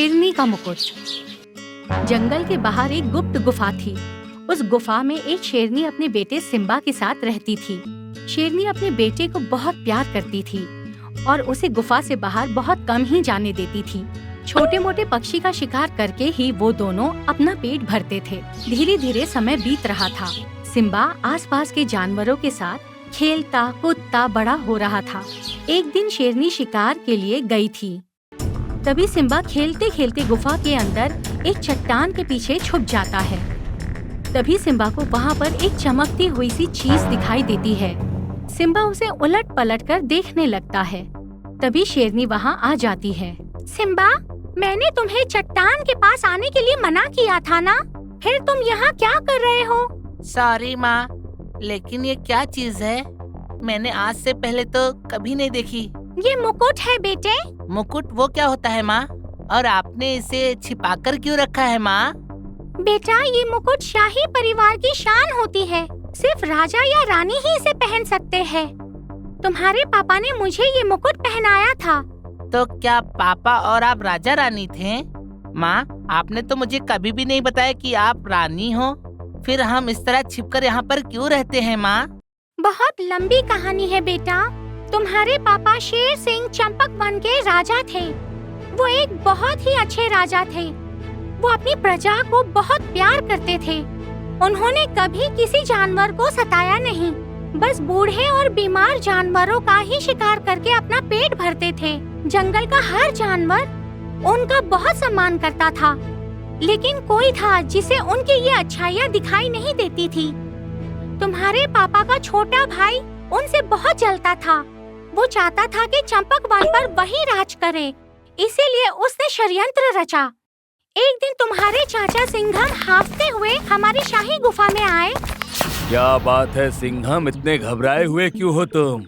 शेरनी का मुकुट। जंगल के बाहर एक गुप्त गुफा थी। उस गुफा में एक शेरनी अपने बेटे सिम्बा के साथ रहती थी। शेरनी अपने बेटे को बहुत प्यार करती थी और उसे गुफा से बाहर बहुत कम ही जाने देती थी। छोटे मोटे पक्षी का शिकार करके ही वो दोनों अपना पेट भरते थे। धीरे धीरे समय बीत रहा था। सिम्बा आसपास के जानवरों के साथ खेलता कूदता बड़ा हो रहा था। एक दिन शेरनी शिकार के लिए गई थी। तभी सिम्बा खेलते खेलते गुफा के अंदर एक चट्टान के पीछे छुप जाता है। तभी सिम्बा को वहाँ पर एक चमकती हुई सी चीज दिखाई देती है। सिम्बा उसे उलट पलट कर देखने लगता है। तभी शेरनी वहाँ आ जाती है। सिम्बा, मैंने तुम्हें चट्टान के पास आने के लिए मना किया था ना? फिर तुम यहाँ क्या कर रहे हो? सॉरी माँ, लेकिन ये क्या चीज है? मैंने आज से पहले तो कभी नहीं देखी। ये मुकुट है बेटे। मुकुट वो क्या होता है माँ? और आपने इसे छिपाकर क्यों रखा है माँ? बेटा, ये मुकुट शाही परिवार की शान होती है। सिर्फ राजा या रानी ही इसे पहन सकते हैं। तुम्हारे पापा ने मुझे ये मुकुट पहनाया था। तो क्या पापा और आप राजा रानी थे? माँ, आपने तो मुझे कभी भी नहीं बताया कि आप रानी हो। फिर हम इस तरह छिपकर यहाँ पर क्यों रहते हैं माँ? बहुत लंबी कहानी है बेटा। तुम्हारे पापा शेर सिंह चंपक वन के राजा थे। वो एक बहुत ही अच्छे राजा थे। वो अपनी प्रजा को बहुत प्यार करते थे। उन्होंने कभी किसी जानवर को सताया नहीं, बस बूढ़े और बीमार जानवरों का ही शिकार करके अपना पेट भरते थे। जंगल का हर जानवर उनका बहुत सम्मान करता था, लेकिन कोई था जिसे उनकी ये अच्छाइयाँ दिखाई नहीं देती थी। तुम्हारे पापा का छोटा भाई उनसे बहुत जलता था। वो चाहता था कि चंपक वन पर वही राज करे, इसीलिए उसने षड्यंत्र रचा। एक दिन तुम्हारे चाचा सिंघम हांफते हुए हमारी शाही गुफा में आए। क्या बात है सिंघम, इतने घबराए हुए क्यों हो तुम?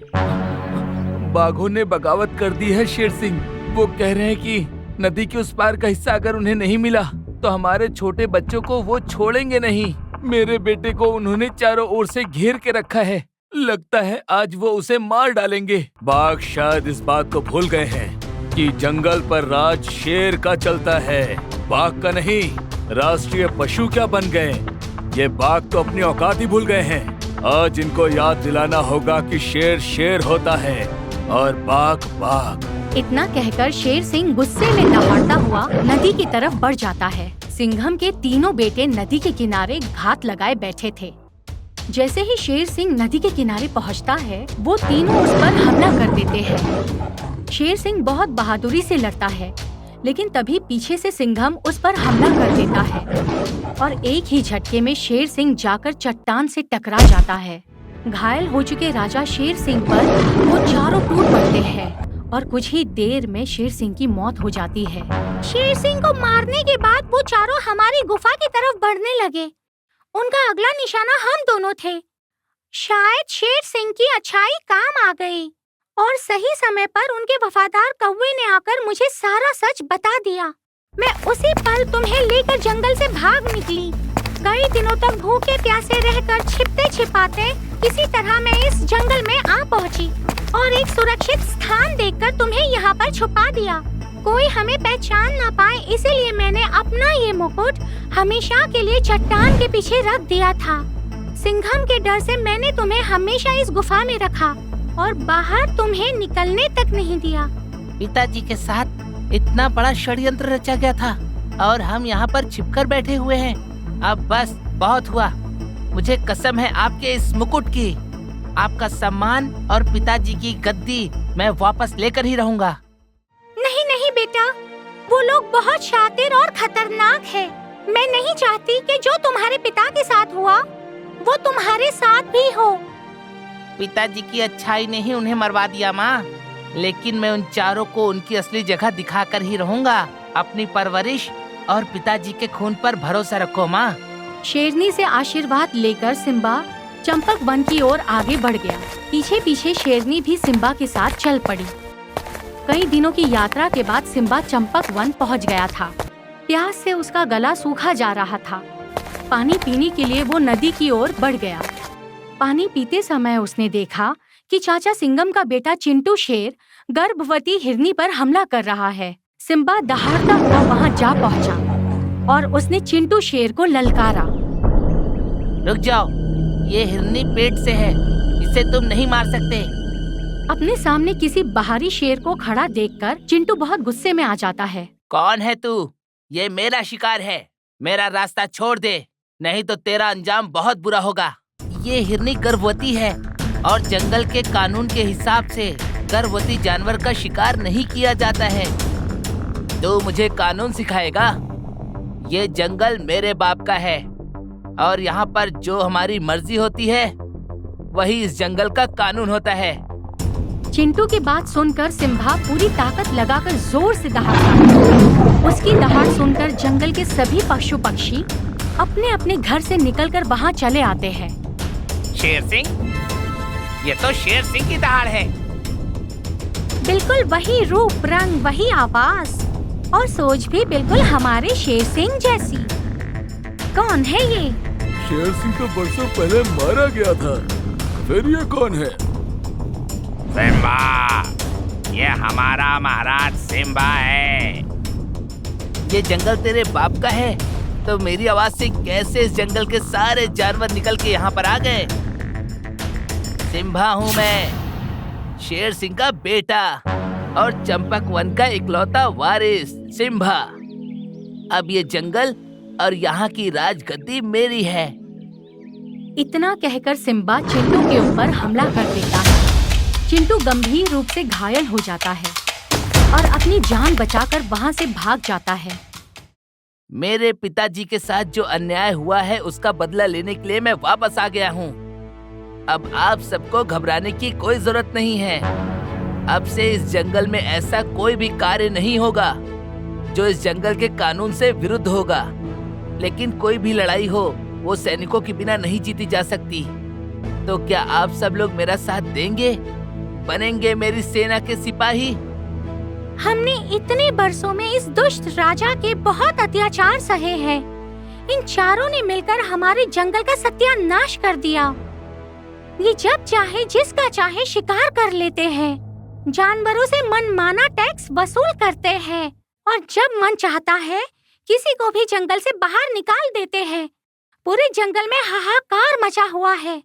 बाघों ने बगावत कर दी है शेर सिंह। वो कह रहे हैं कि नदी के उस पार का हिस्सा अगर उन्हें नहीं मिला तो हमारे छोटे बच्चों को वो छोड़ेंगे नहीं। मेरे बेटे को उन्होंने चारों ओर से घेर के रखा है। लगता है आज वो उसे मार डालेंगे। बाघ शायद इस बात को भूल गए हैं कि जंगल पर राज शेर का चलता है, बाघ का नहीं। राष्ट्रीय पशु क्या बन गए? ये बाघ तो अपनी औकात ही भूल गए हैं। आज इनको याद दिलाना होगा कि शेर शेर होता है और बाघ बाघ। इतना कहकर शेर सिंह गुस्से में दहाड़ता हुआ नदी की तरफ बढ़ जाता है। सिंघम के तीनों बेटे नदी के किनारे घात लगाए बैठे थे। जैसे ही शेर सिंह नदी के किनारे पहुंचता है, वो तीनों उस पर हमला कर देते हैं। शेर सिंह बहुत बहादुरी से लड़ता है, लेकिन तभी पीछे से सिंघम उस पर हमला कर देता है और एक ही झटके में शेर सिंह जाकर चट्टान से टकरा जाता है। घायल हो चुके राजा शेर सिंह पर वो चारों टूट पड़ते हैं और कुछ ही देर में शेर सिंह की मौत हो जाती है। शेर सिंह को मारने के बाद वो चारों हमारी गुफा की तरफ बढ़ने लगे। उनका अगला निशाना हम दोनों थे। शायद शेर सिंह की अच्छाई काम आ गई और सही समय पर उनके वफादार कौवे ने आकर मुझे सारा सच बता दिया। मैं उसी पल तुम्हें लेकर जंगल से भाग निकली। कई दिनों तक भूखे प्यासे रहकर छिपते छिपाते किसी तरह मैं इस जंगल में आ पहुंची और एक सुरक्षित स्थान देखकर तुम्हें यहाँ पर छुपा दिया। कोई हमें पहचान ना पाए, इसीलिए मैंने अपना ये मुकुट हमेशा के लिए चट्टान के पीछे रख दिया था। सिंघम के डर से मैंने तुम्हें हमेशा इस गुफा में रखा और बाहर तुम्हें निकलने तक नहीं दिया। पिताजी के साथ इतना बड़ा षड्यंत्र रचा गया था और हम यहाँ पर छिपकर बैठे हुए हैं। अब बस बहुत हुआ। मुझे कसम है आपके इस मुकुट की। आपका सम्मान और पिताजी की गद्दी मैं वापस लेकर ही रहूंगा। नहीं नहीं बेटा, वो लोग बहुत शातिर और खतरनाक है। मैं नहीं चाहती कि जो तुम्हारे पिता के साथ हुआ वो तुम्हारे साथ भी हो। पिताजी की अच्छाई ने ही उन्हें मरवा दिया माँ, लेकिन मैं उन चारों को उनकी असली जगह दिखाकर ही रहूंगा। अपनी परवरिश और पिताजी के खून पर भरोसा रखो माँ। शेरनी से आशीर्वाद लेकर सिम्बा चंपक वन की ओर आगे बढ़ गया। पीछे पीछे शेरनी भी सिम्बा के साथ चल पड़ी। कई दिनों की यात्रा के बाद सिम्बा चंपक वन पहुंच गया था। प्यास से उसका गला सूखा जा रहा था। पानी पीने के लिए वो नदी की ओर बढ़ गया। पानी पीते समय उसने देखा कि चाचा सिंघम का बेटा चिंटू शेर गर्भवती हिरनी पर हमला कर रहा है। सिम्बा दहाड़ता हुआ वहाँ जा पहुँचा और उसने चिंटू शेर को ललकारा। रुक जाओ, ये हिरनी पेट से है, इसे तुम नहीं मार सकते। अपने सामने किसी बाहरी शेर को खड़ा देखकर चिंटू बहुत गुस्से में आ जाता है। कौन है तू? ये मेरा शिकार है, मेरा रास्ता छोड़ दे, नहीं तो तेरा अंजाम बहुत बुरा होगा। ये हिरनी गर्भवती है और जंगल के कानून के हिसाब से गर्भवती जानवर का शिकार नहीं किया जाता है। तू मुझे कानून सिखाएगा? ये जंगल मेरे बाप का है और यहाँ पर जो हमारी मर्जी होती है वही इस जंगल का कानून होता है। चिंटू की बात सुनकर सिम्बा पूरी ताकत लगाकर जोर से दहाड़ता। उसकी दहाड़ सुनकर जंगल के सभी पशु पक्षी अपने अपने घर से निकलकर वहाँ चले आते हैं। शेर सिंह, ये तो शेर सिंह की दहाड़ है। बिल्कुल वही रूप, रंग, वही आवाज और सोच भी बिल्कुल हमारे शेर सिंह जैसी। कौन है ये? शेर सिंह तो बरसों पहले मारा गया था, फिर ये कौन है? सिम्बा, ये हमारा महाराज सिम्बा है। ये जंगल तेरे बाप का है, तो मेरी आवाज से कैसे इस जंगल के सारे जानवर निकल के यहाँ पर आ गए? सिम्बा हूँ मैं, शेर सिंह का बेटा और चंपक वन का इकलौता वारिस सिम्बा। अब ये जंगल और यहाँ की राजगद्दी मेरी है। इतना कहकर सिम्बा चिंटू के ऊपर हमला कर देता है। चिंटू गंभीर रूप से घायल हो जाता है और अपनी जान बचाकर वहाँ से भाग जाता है। मेरे पिताजी के साथ जो अन्याय हुआ है उसका बदला लेने के लिए मैं वापस आ गया हूँ। अब आप सबको घबराने की कोई जरूरत नहीं है। अब से इस जंगल में ऐसा कोई भी कार्य नहीं होगा जो इस जंगल के कानून से विरुद्ध होगा। लेकिन कोई भी लड़ाई हो वो सैनिकों के बिना नहीं जीती जा सकती। तो क्या आप सब लोग मेरा साथ देंगे? बनेंगे मेरी सेना के सिपाही? हमने इतने बरसों में इस दुष्ट राजा के बहुत अत्याचार सहे हैं। इन चारों ने मिलकर हमारे जंगल का सत्यानाश कर दिया। ये जब चाहे जिसका चाहे शिकार कर लेते हैं, जानवरों से मनमाना टैक्स वसूल करते हैं और जब मन चाहता है किसी को भी जंगल से बाहर निकाल देते हैं। पूरे जंगल में हाहाकार मचा हुआ है।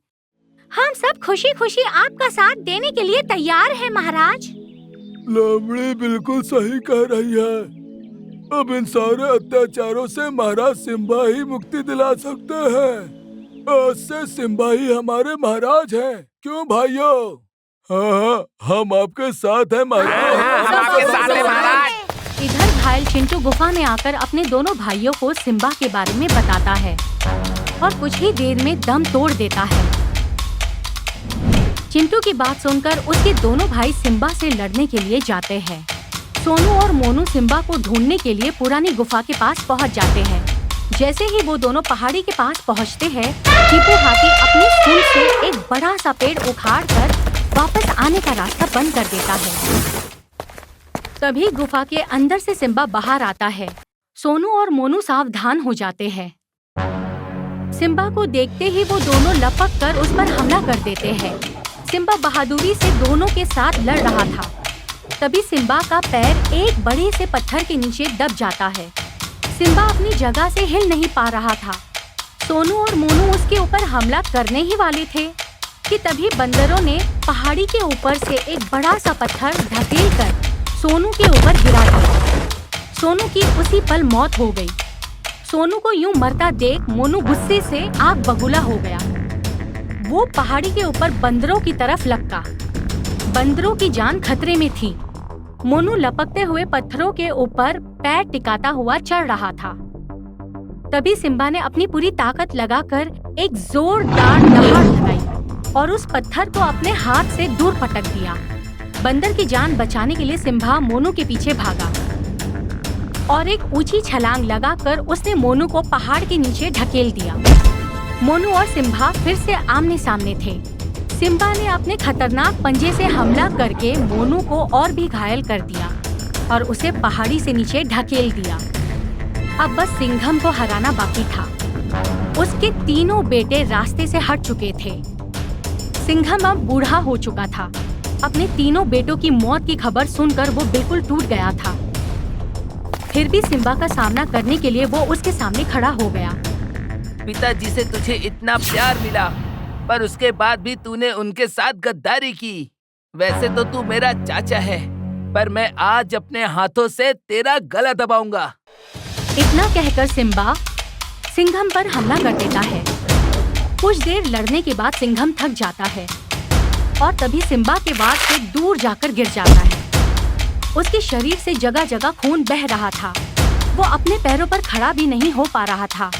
हम सब खुशी खुशी आपका साथ देने के लिए तैयार हैं महाराज। लोमड़ी बिल्कुल सही कह रही है। अब इन सारे अत्याचारों से महाराज सिम्बा ही मुक्ति दिला सकते हैं। आज से सिम्बा ही हमारे महाराज हैं। क्यों भाइयों? हाँ, हम आपके साथ हैं महाराज। हम आपके साथ हैं महाराज। इधर घायल चिंटू गुफा में आकर अपने दोनों भाइयों को सिम्बा के बारे में बताता है और कुछ ही देर में दम तोड़ देता है। चिंटू की बात सुनकर उसके दोनों भाई सिम्बा से लड़ने के लिए जाते हैं। सोनू और मोनू सिम्बा को ढूंढने के लिए पुरानी गुफा के पास पहुंच जाते हैं। जैसे ही वो दोनों पहाड़ी के पास पहुंचते हैं, चीपू हाथी अपनी सूंड से एक बड़ा सा पेड़ उखाड़कर वापस आने का रास्ता बंद कर देता है। तभी गुफा के अंदर से सिम्बा बाहर आता है। सोनू और मोनू सावधान हो जाते हैं। सिम्बा को देखते ही वो दोनों लपक कर उस पर हमला कर देते हैं। सिम्बा बहादुरी से दोनों के साथ लड़ रहा था। तभी सिम्बा का पैर एक बड़े से पत्थर के नीचे दब जाता है। सिम्बा अपनी जगह से हिल नहीं पा रहा था। सोनू और मोनू उसके ऊपर हमला करने ही वाले थे कि तभी बंदरों ने पहाड़ी के ऊपर से एक बड़ा सा पत्थर ढकेल कर सोनू के ऊपर गिरा दिया। सोनू की उसी पल मौत हो गई। सोनू को यूं मरता देख मोनू गुस्से से आग बबूला हो गया। वो पहाड़ी के ऊपर बंदरों की तरफ लपका। बंदरों की जान खतरे में थी। मोनू लपकते हुए पत्थरों के ऊपर पैर टिकाता हुआ चढ़ रहा था। तभी सिम्बा ने अपनी पूरी ताकत लगाकर एक जोरदार दहाड़ लगाई और उस पत्थर को अपने हाथ से दूर पटक दिया। बंदर की जान बचाने के लिए सिम्बा मोनू के पीछे भागा और एक ऊंची छलांग लगाकर उसने मोनू को पहाड़ के नीचे ढकेल दिया। मोनू और सिम्बा फिर से आमने सामने थे। सिम्बा ने अपने खतरनाक पंजे से हमला करके मोनू को और भी घायल कर दिया और उसे पहाड़ी से नीचे ढकेल दिया। अब बस सिंघम को हराना बाकी था। उसके तीनों बेटे रास्ते से हट चुके थे। सिंघम अब बूढ़ा हो चुका था। अपने तीनों बेटों की मौत की खबर सुनकर वो बिल्कुल टूट गया था। फिर भी सिम्बा का सामना करने के लिए वो उसके सामने खड़ा हो गया। पिताजी से तुझे इतना प्यार मिला, पर उसके बाद भी तूने उनके साथ गद्दारी की। वैसे तो तू मेरा चाचा है, पर मैं आज अपने हाथों से तेरा गला दबाऊंगा। इतना कहकर सिम्बा सिंघम पर हमला कर देता है। कुछ देर लड़ने के बाद सिंघम थक जाता है और तभी सिम्बा के वार से दूर जाकर गिर जाता है। उसके शरीर से जगह जगह खून बह रहा था। वो अपने पैरों पर खड़ा भी नहीं हो पा रहा था।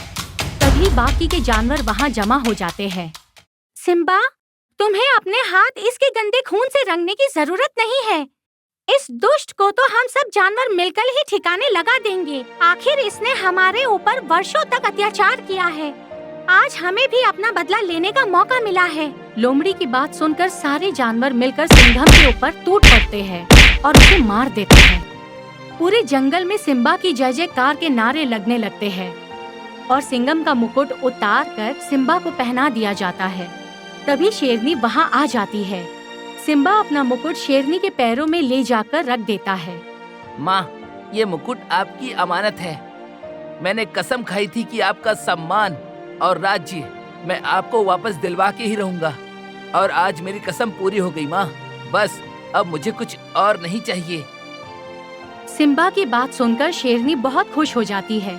तभी बाकी के जानवर वहाँ जमा हो जाते हैं। सिम्बा, तुम्हें अपने हाथ इसके गंदे खून से रंगने की जरूरत नहीं है। इस दुष्ट को तो हम सब जानवर मिलकर ही ठिकाने लगा देंगे। आखिर इसने हमारे ऊपर वर्षों तक अत्याचार किया है। आज हमें भी अपना बदला लेने का मौका मिला है। लोमड़ी की बात सुनकर सारे जानवर मिलकर सिंघम के ऊपर टूट पड़ते हैं और उसे मार देते हैं। पूरे जंगल में सिम्बा की जय जयकार के नारे लगने लगते हैं और सिंघम का मुकुट उतार कर सिम्बा को पहना दिया जाता है। तभी शेरनी वहाँ आ जाती है। सिम्बा अपना मुकुट शेरनी के पैरों में ले जाकर रख देता है। माँ, ये मुकुट आपकी अमानत है। मैंने कसम खाई थी कि आपका सम्मान और राज्य मैं आपको वापस दिलवा के ही रहूंगा, और आज मेरी कसम पूरी हो गई माँ। बस अब मुझे कुछ और नहीं चाहिए। सिम्बा की बात सुनकर शेरनी बहुत खुश हो जाती है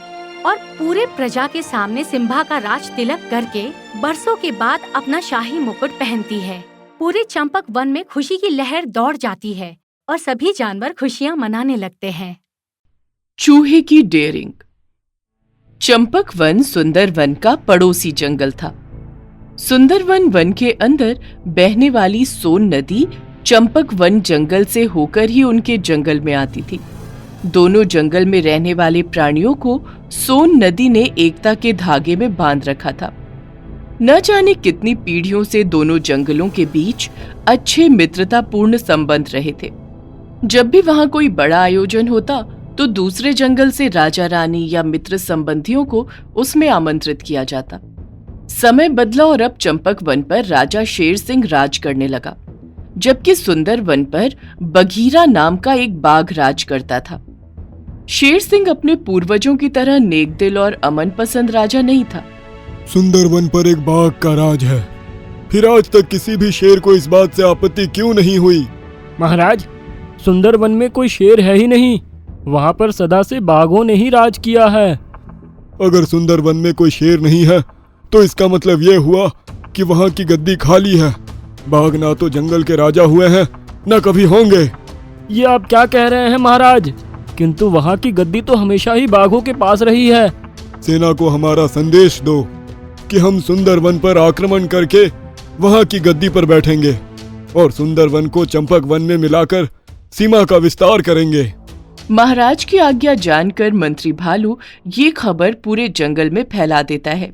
और पूरे प्रजा के सामने सिम्बा का राज तिलक करके बरसों के बाद अपना शाही मुकुट पहनती है। पूरे चंपक वन में खुशी की लहर दौड़ जाती है और सभी जानवर खुशियाँ मनाने लगते हैं। चूहे की डेयरिंग। चंपक वन सुंदर वन का पड़ोसी जंगल था। सुंदरवन वन के अंदर बहने वाली सोन नदी चंपक वन जंगल से होकर ही उनके जंगल में आती थी। दोनों जंगल में रहने वाले प्राणियों को सोन नदी ने एकता के धागे में बांध रखा था। न जाने कितनी पीढ़ियों से दोनों जंगलों के बीच अच्छे मित्रतापूर्ण संबंध रहे थे। जब भी वहां कोई बड़ा आयोजन होता तो दूसरे जंगल से राजा रानी या मित्र संबंधियों को उसमें आमंत्रित किया जाता। समय बदला और अब चंपक वन पर राजा शेर सिंह राज करने लगा, जबकि सुंदर वन पर बघीरा नाम का एक बाघ राज करता था। शेर सिंह अपने पूर्वजों की तरह नेकदिल और अमन पसंद राजा नहीं था। सुंदरवन पर एक बाघ का राज है, फिर आज तक किसी भी शेर को इस बात से आपत्ति क्यों नहीं हुई? महाराज, सुंदरवन में कोई शेर है ही नहीं। वहाँ पर सदा से बाघों ने ही राज किया है। अगर सुंदरवन में कोई शेर नहीं है तो इसका मतलब ये हुआ कि वहाँ की गद्दी खाली है। बाघ ना तो जंगल के राजा हुए हैं न कभी होंगे। ये आप क्या कह रहे हैं महाराज? किंतु वहाँ की गद्दी तो हमेशा ही बाघों के पास रही है। सेना को हमारा संदेश दो कि हम सुंदरवन पर आक्रमण करके वहाँ की गद्दी पर बैठेंगे और सुंदरवन को चंपक वन में मिलाकर सीमा का विस्तार करेंगे। महाराज की आज्ञा जानकर मंत्री भालू ये खबर पूरे जंगल में फैला देता है।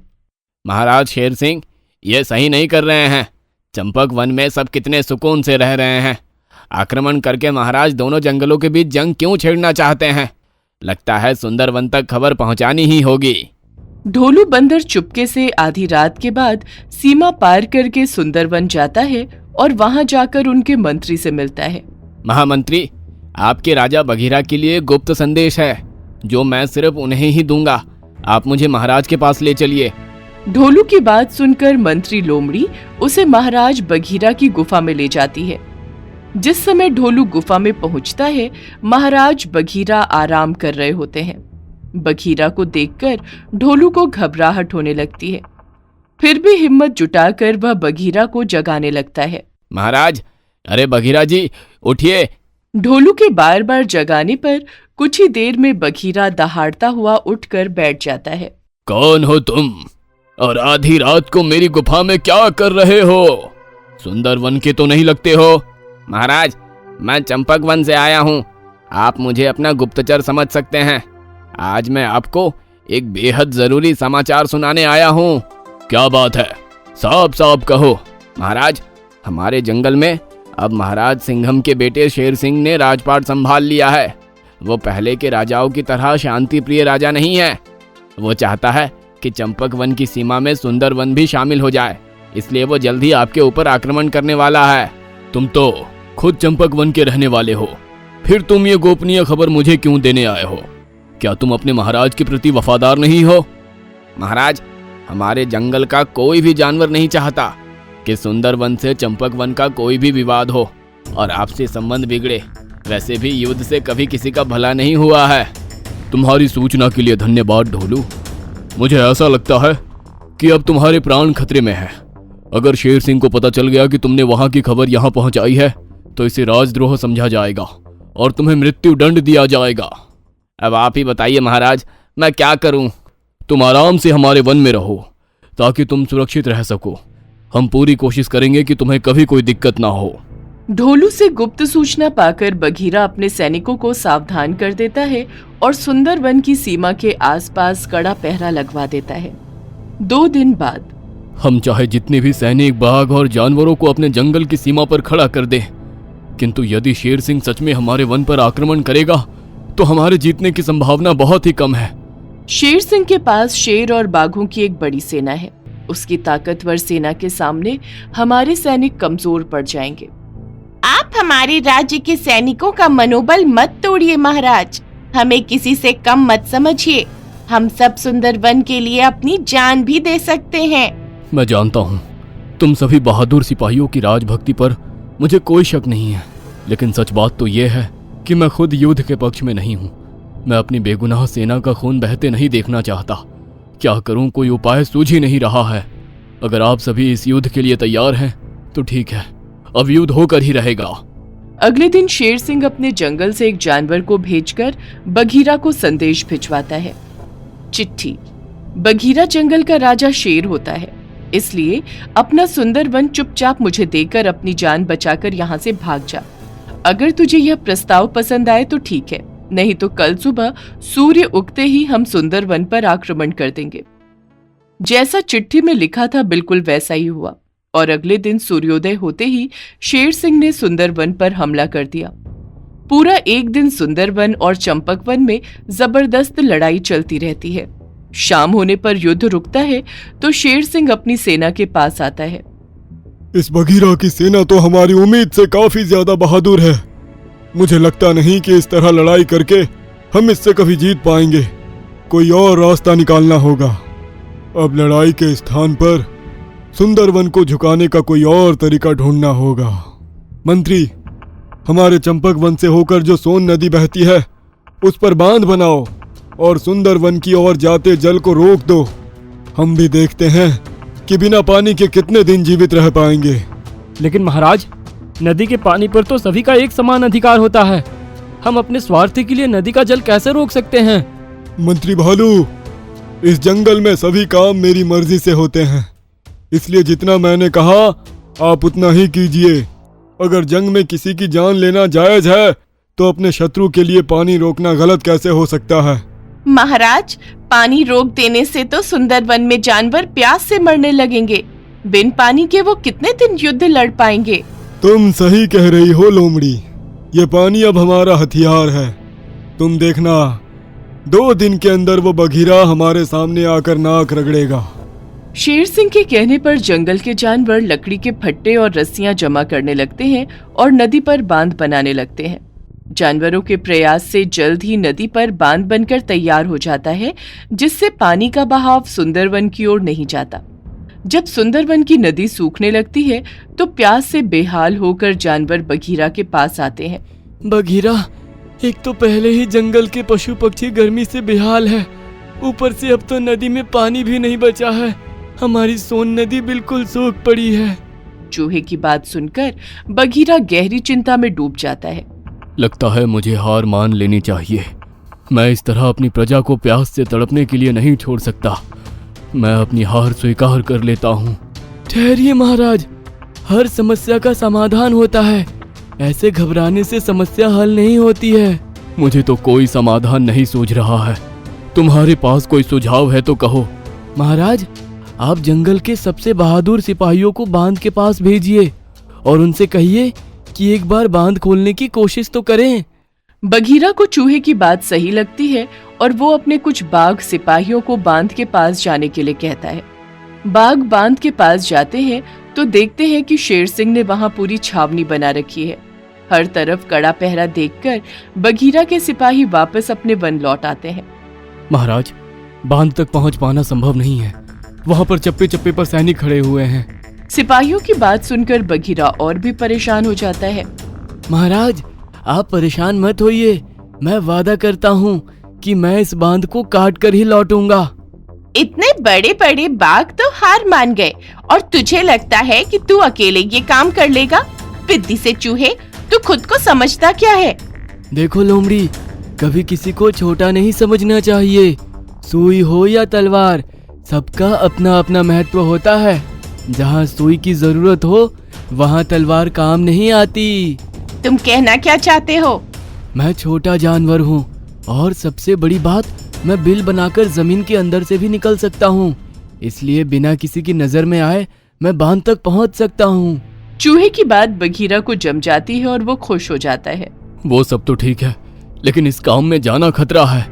महाराज शेर सिंह, ये सही नहीं कर रहे हैं। चंपक वन में सब कितने सुकून से रह रहे हैं। आक्रमण करके महाराज दोनों जंगलों के बीच जंग क्यों छेड़ना चाहते हैं? लगता है सुंदरवन तक खबर पहुंचानी ही होगी। ढोलू बंदर चुपके से आधी रात के बाद सीमा पार करके सुंदरवन जाता है और वहां जाकर उनके मंत्री से मिलता है। महामंत्री, आपके राजा बघीरा के लिए गुप्त संदेश है जो मैं सिर्फ उन्हें ही दूंगा। आप मुझे महाराज के पास ले चलिए। ढोलू की बात सुनकर मंत्री लोमड़ी उसे महाराज बघीरा की गुफा में ले जाती है। जिस समय ढोलू गुफा में पहुंचता है, महाराज बघीरा आराम कर रहे होते हैं। बघीरा को देखकर ढोलू को घबराहट होने लगती है। फिर भी हिम्मत जुटाकर वह बघीरा को जगाने लगता है। महाराज, अरे बघीरा जी, उठिए। ढोलू के बार बार जगाने पर कुछ ही देर में बघीरा दहाड़ता हुआ उठकर बैठ जाता है। कौन हो तुम और आधी रात को मेरी गुफा में क्या कर रहे हो? सुंदरवन के तो नहीं लगते हो। महाराज, मैं चंपक वन से आया हूँ। आप मुझे अपना गुप्तचर समझ सकते हैं। आज मैं आपको एक बेहद जरूरी समाचार सुनाने आया हूँ। क्या बात है? साफ साफ कहो। महाराज, हमारे जंगल में अब महाराज सिंघम के बेटे शेर सिंह ने राजपाट संभाल लिया है। वो पहले के राजाओं की तरह शांति प्रिय राजा नहीं है। वो चाहता है कि चंपक वन की सीमा में सुंदर वन भी शामिल हो जाए, इसलिए वो जल्द ही आपके ऊपर आक्रमण करने वाला है। तुम तो खुद चंपक वन के रहने वाले हो, फिर तुम ये गोपनीय खबर मुझे क्यों देने आए हो? क्या तुम अपने महाराज के प्रति वफादार नहीं हो? महाराज, हमारे जंगल का कोई भी जानवर नहीं चाहता कि सुंदरवन से चंपकवन का कोई भी विवाद हो और आपसे संबंध बिगड़े। वैसे भी युद्ध से कभी किसी का भला नहीं हुआ है। तुम्हारी सूचना के लिए धन्यवाद ढोलू। मुझे ऐसा लगता है कि अब तुम्हारे प्राण खतरे में है। अगर शेर सिंह को पता चल गया कि तुमने वहां की खबर यहाँ पहुंचाई है तो इसे राजद्रोह समझा जाएगा और तुम्हें मृत्यु दंड दिया जाएगा। अब आप ही बताइए महाराज, मैं क्या करूं? तुम आराम से हमारे वन में रहो ताकि तुम सुरक्षित रह सको। हम पूरी कोशिश करेंगे कि तुम्हें कभी कोई दिक्कत ना हो। ढोलू से गुप्त सूचना पाकर बघीरा अपने सैनिकों को सावधान कर देता है और सुंदरवन की सीमा के आसपास कड़ा पहरा लगवा देता है। 2 दिन बाद हम चाहे जितने भी सैनिक, बाघ और जानवरों को अपने जंगल की सीमा पर खड़ा कर दें, किंतु यदि शेर सिंह सच में हमारे वन पर आक्रमण करेगा तो हमारे जीतने की संभावना बहुत ही कम है। शेर सिंह के पास शेर और बाघों की एक बड़ी सेना है। उसकी ताकतवर सेना के सामने हमारे सैनिक कमजोर पड़ जाएंगे। आप हमारे राज्य के सैनिकों का मनोबल मत तोड़िए महाराज। हमें किसी से कम मत समझिए। हम सब सुंदरवन के लिए अपनी जान भी दे सकते हैं। मैं जानता हूँ तुम सभी बहादुर सिपाहियों की राजभक्ति पर मुझे कोई शक नहीं है, लेकिन सच बात तो यह है कि मैं खुद युद्ध के पक्ष में नहीं हूँ। मैं अपनी बेगुनाह सेना का खून बहते नहीं देखना चाहता। क्या करूँ, कोई उपाय सूझ ही नहीं रहा है। अगर आप सभी इस युद्ध के लिए तैयार हैं तो ठीक है, अब युद्ध होकर ही रहेगा। अगले दिन शेर सिंह अपने जंगल से एक जानवर को भेजकर बघीरा को संदेश भिजवाता है। चिट्ठी। बघीरा जंगल का राजा शेर होता है, इसलिए अपना सुंदरवन चुपचाप मुझे देकर अपनी जान बचाकर यहाँ से भाग जा। अगर तुझे यह प्रस्ताव पसंद आए तो ठीक है, नहीं तो कल सुबह सूर्य उगते ही हम सुंदरवन पर आक्रमण कर देंगे। जैसा चिट्ठी में लिखा था बिल्कुल वैसा ही हुआ और अगले दिन सूर्योदय होते ही शेर सिंह ने सुंदरवन पर हमला कर दिया। पूरा एक दिन सुंदरवन और चंपकवन में जबरदस्त लड़ाई चलती रहती है। शाम होने पर युद्ध रुकता है तो शेर सिंह अपनी सेना के पास आता है। इस बघीरा की सेना तो हमारी उम्मीद से काफी ज्यादा बहादुर है। मुझे लगता नहीं कि इस तरह लड़ाई करके हम इससे कभी जीत पाएंगे। कोई और रास्ता निकालना होगा। अब लड़ाई के स्थान पर सुंदरवन को झुकाने का कोई और तरीका ढूंढना होगा। मंत्री, हमारे चंपक वन से होकर जो सोन नदी बहती है उस पर बांध बनाओ और सुंदरवन की ओर जाते जल को रोक दो। हम भी देखते हैं कि बिना पानी के कितने दिन जीवित रह पाएंगे। लेकिन महाराज, नदी के पानी पर तो सभी का एक समान अधिकार होता है। हम अपने स्वार्थ के लिए नदी का जल कैसे रोक सकते हैं? मंत्री भालू, इस जंगल में सभी काम मेरी मर्जी से होते हैं, इसलिए जितना मैंने कहा आप उतना ही कीजिए। अगर जंग में किसी की जान लेना जायज है तो अपने शत्रु के लिए पानी रोकना गलत कैसे हो सकता है? महाराज, पानी रोक देने से तो सुंदरवन में जानवर प्यास से मरने लगेंगे। बिन पानी के वो कितने दिन युद्ध लड़ पाएंगे? तुम सही कह रही हो लोमड़ी। ये पानी अब हमारा हथियार है। तुम देखना, 2 दिन के अंदर वो बघीरा हमारे सामने आकर नाक रगड़ेगा। शेर सिंह के कहने पर जंगल के जानवर लकड़ी के फट्टे और रस्सियां जमा करने लगते हैं और नदी पर बांध बनाने लगते हैं। जानवरों के प्रयास से जल्द ही नदी पर बांध बनकर तैयार हो जाता है, जिससे पानी का बहाव सुंदरवन की ओर नहीं जाता। जब सुंदरवन की नदी सूखने लगती है तो प्यास से बेहाल होकर जानवर बघीरा के पास आते हैं। बघीरा, एक तो पहले ही जंगल के पशु पक्षी गर्मी से बेहाल है, ऊपर से अब तो नदी में पानी भी नहीं बचा है। हमारी सोन नदी बिल्कुल सूख पड़ी है। चूहे की बात सुनकर बघीरा गहरी चिंता में डूब जाता है। लगता है मुझे हार मान लेनी चाहिए। मैं इस तरह अपनी प्रजा को प्यास से तड़पने के लिए नहीं छोड़ सकता। मैं अपनी हार स्वीकार कर लेता हूँ। ठहरिए महाराज, हर समस्या का समाधान होता है। ऐसे घबराने से समस्या हल नहीं होती है। मुझे तो कोई समाधान नहीं सूझ रहा है। तुम्हारे पास कोई सुझाव है तो कहो। महाराज, आप जंगल के सबसे बहादुर सिपाहियों को बांध के पास भेजिए और उनसे कहिए कि एक बार बांध खोलने की कोशिश तो करें। बघीरा को चूहे की बात सही लगती है और वो अपने कुछ बाघ सिपाहियों को बांध के पास जाने के लिए कहता है। बाघ बांध के पास जाते हैं तो देखते हैं कि शेर सिंह ने वहां पूरी छावनी बना रखी है। हर तरफ कड़ा पहरा देखकर बघीरा के सिपाही वापस अपने वन लौट आते हैं। महाराज, बांध तक पहुंच पाना संभव नहीं है। वहां पर चप्पे चप्पे पर सैनिक खड़े हुए हैं। सिपाहियों की बात सुनकर बघीरा और भी परेशान हो जाता है। महाराज, आप परेशान मत होइए। मैं वादा करता हूँ कि मैं इस बांध को काट कर ही लौटूंगा। इतने बड़े बड़े बाघ तो हार मान गए और तुझे लगता है कि तू अकेले ये काम कर लेगा? पिद्दी से चूहे, तू खुद को समझता क्या है? देखो लोमड़ी, कभी किसी को छोटा नहीं समझना चाहिए। सुई हो या तलवार, सबका अपना अपना महत्व होता है। जहाँ सुई की जरूरत हो वहाँ तलवार काम नहीं आती। तुम कहना क्या चाहते हो? मैं छोटा जानवर हूँ और सबसे बड़ी बात, मैं बिल बनाकर जमीन के अंदर से भी निकल सकता हूँ। इसलिए बिना किसी की नजर में आए मैं बांध तक पहुँच सकता हूँ। चूहे की बात बघीरा को जम जाती है और वो खुश हो जाता है। वो सब तो ठीक है, लेकिन इस काम में जाना खतरा है।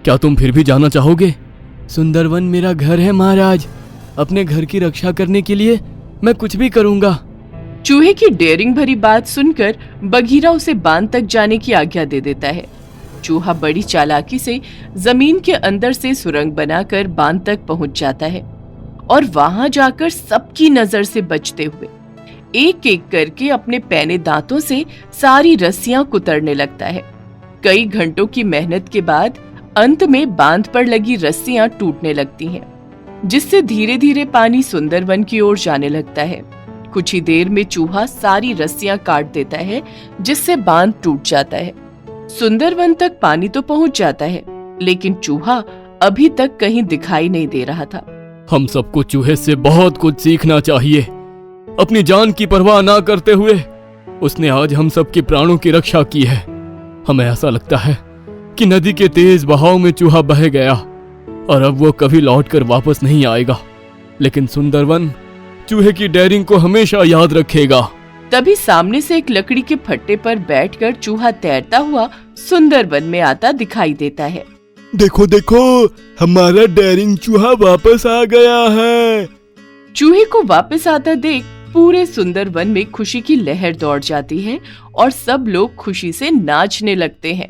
क्या तुम फिर भी जाना चाहोगे? सुंदरवन मेरा घर है महाराज। अपने घर की रक्षा करने के लिए मैं कुछ भी करूँगा। चूहे की डेयरिंग भरी बात सुनकर बघीरा उसे बांध तक जाने की आज्ञा दे देता है। चूहा बड़ी चालाकी से जमीन के अंदर से सुरंग बनाकर बांध तक पहुंच जाता है और वहां जाकर सबकी नजर से बचते हुए एक एक करके अपने पैने दांतों से सारी रस्सियां कुतरने लगता है। कई घंटों की मेहनत के बाद अंत में बांध पर लगी रस्सियां टूटने लगती हैं, जिससे धीरे धीरे पानी सुंदरवन की ओर जाने लगता है। कुछ ही देर में चूहा सारी रस्सियां काट देता है, जिससे बांध टूट जाता है। सुंदरवन तक पानी तो पहुंच जाता है, लेकिन चूहा अभी तक कहीं दिखाई नहीं दे रहा था। हम सबको चूहे से बहुत कुछ सीखना चाहिए। अपनी जान की परवाह ना करते हुए उसने आज हम सबके प्राणों की रक्षा की है। हमें ऐसा लगता है कि नदी के तेज बहाव में चूहा बह गया और अब वो कभी लौटकर वापस नहीं आएगा, लेकिन सुंदरवन चूहे की डेयरिंग को हमेशा याद रखेगा। तभी सामने से एक लकड़ी के फट्टे पर बैठकर चूहा तैरता हुआ सुंदरवन में आता दिखाई देता है। देखो देखो, हमारा डेयरिंग चूहा वापस आ गया है। चूहे को वापस आता देख पूरे सुंदरवन में खुशी की लहर दौड़ जाती है और सब लोग खुशी से नाचने लगते हैं।